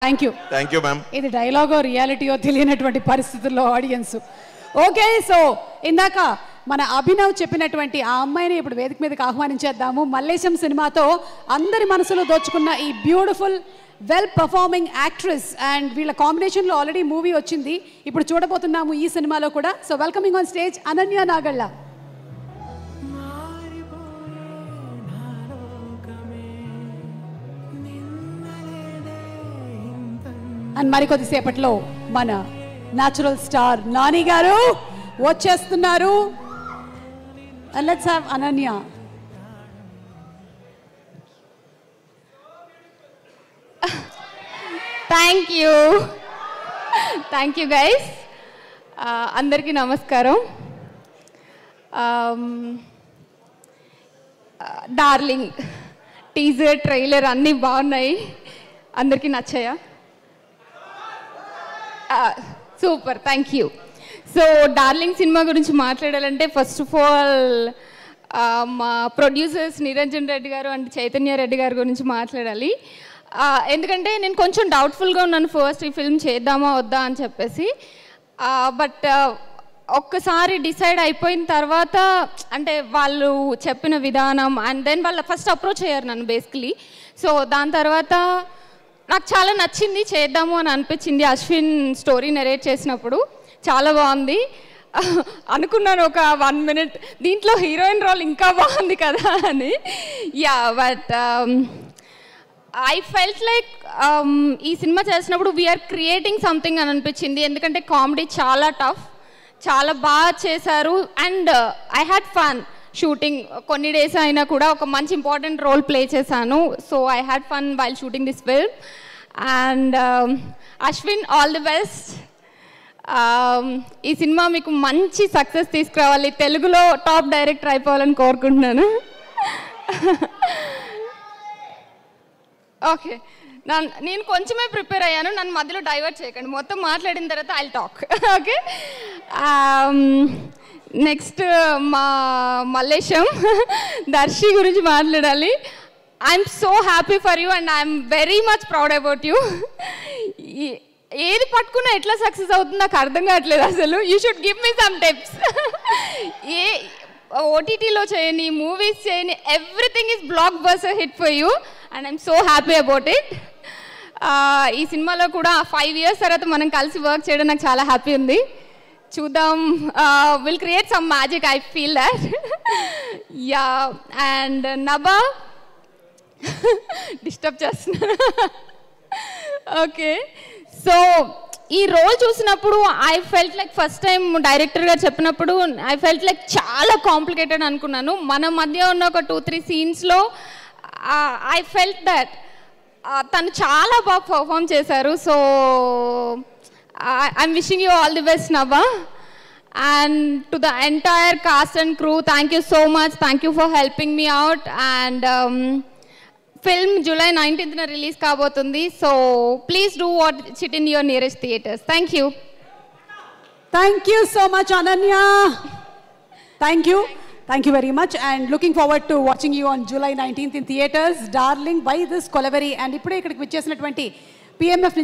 Thank you. Thank you, ma'am. This dialogue or reality or తెలియనటువంటి పరిస్థితుల్లో audience. Okay, so ఇందాక మన అభినవ్ చెప్పినటువంటి ఆ అమ్మాయిని ఇప్పుడు వేదిక మీదకి ఆహ్వానించేద్దాము. మల్లేశం సినిమాతో అందరి మనసులో దోచుకున్న ఈ beautiful well performing actress and వీళ్ళ కాంబినేషన్లో ఆల్రెడీ మూవీ వచ్చింది, ఇప్పుడు చూడబోతున్నాము ఈ సినిమాలో కూడా. So welcoming on stage Ananya Nagalla. And మరికొద్దిసేపట్లో మన న్యాచురల్ స్టార్ నాని గారు వచ్చేస్తున్నారు. And let's have Ananya. Thank you guys. అందరికీ నమస్కారం. డార్లింగ్ టీజర్ ట్రైలర్ అన్నీ బాగున్నాయి, అందరికీ నచ్చాయా? Super, thank you. So Darling cinema గురించి మాట్లాడాలంటే ఫస్ట్ ఆఫ్ ఆల్ మా ప్రొడ్యూసర్స్ నిరంజన్ రెడ్డి గారు అండ్ చైతన్య రెడ్డి గారి గురించి మాట్లాడాలి. ఎందుకంటే నేను కొంచెం డౌట్ఫుల్గా ఉన్నాను ఫస్ట్ ఈ ఫిల్మ్ చేద్దామా వద్దా అని చెప్పేసి. బట్ ఒక్కసారి డిసైడ్ అయిపోయిన తర్వాత అంటే వాళ్ళు చెప్పిన విధానం అండ్ దెన్ వాళ్ళు ఫస్ట్ అప్రోచ్ అయ్యారు నన్ను బేసికలీ. సో దాని తర్వాత నాకు చాలా నచ్చింది, చేద్దాము అని అనిపించింది. అశ్విన్ స్టోరీ నెరేట్ చేసినప్పుడు చాలా బాగుంది అనుకున్నాను ఒక 1 minute, దీంట్లో హీరోయిన్ రోల్ ఇంకా బాగుంది కదా అని. Yeah, but I felt like ఈ సినిమా చేసినప్పుడు వీఆర్ క్రియేటింగ్ సంథింగ్ అని అనిపించింది. ఎందుకంటే కామెడీ చాలా టఫ్, చాలా బాగా చేశారు and I had fun shooting. కొన్ని డేస్ అయినా కూడా ఒక మంచి ఇంపార్టెంట్ రోల్ ప్లే చేశాను. So I had fun while shooting this film. And Ashwin, all the best. ఈ సినిమా మీకు మంచి సక్సెస్ తీసుకురావాలి, తెలుగులో టాప్ డైరెక్టర్ అయిపోవాలని కోరుకుంటున్నాను. ఓకే, నేను కొంచెమే ప్రిపేర్ అయ్యాను, నన్ను మధ్యలో డైవర్ట్ చేయకండి, మొత్తం మాట్లాడిన తర్వాత ఐల్ టాక్. ఓకే, నెక్స్ట్ మా మల్లేశం దర్శి గురించి మాట్లాడాలి. I'm so happy for you and I'm very much proud about you. ఏది పట్టుకున్నా ఎట్లా సక్సెస్ అవుతుంది నాకు అర్థం కావట్లేదు అసలు. You should give me some tips. ఏ ఓటీటీలో చేయని, మూవీస్ చేయని, everything is blockbuster hit for you and I'm so happy about it. ఈ సినిమాలో కూడా 5 years తర్వాత మనం కలిసి వర్క్ చేయడం నాకు చాలా హ్యాపీ ఉంది. చూద్దాం, will create some magic, I feel that. Yeah, and Nabha disturb చేస్తున్నా. ఓకే, సో ఈ రోల్ చూసినప్పుడు I felt like first time డైరెక్టర్గా చెప్పినప్పుడు ఐ ఫెల్ట్ లైక్ చాలా కాంప్లికేటెడ్ అనుకున్నాను. మన మధ్య ఉన్న ఒక 2-3 scenesలో ఐ ఫెల్ట్ దట్ తను చాలా బాగా పర్ఫామ్ చేశారు. So I'm wishing you all the best, Nava. And to the entire cast and crew, thank you so much. Thank you for helping me out. And film July 19th na release kabotundi. So please do watch it in your nearest theaters. Thank you. Thank you so much, Ananya. Thank you. Thank you very much. And looking forward to watching you on July 19th in theaters. Darling by this Kolaveri. And ipude ikkadiki vichesinaటువంటి PMF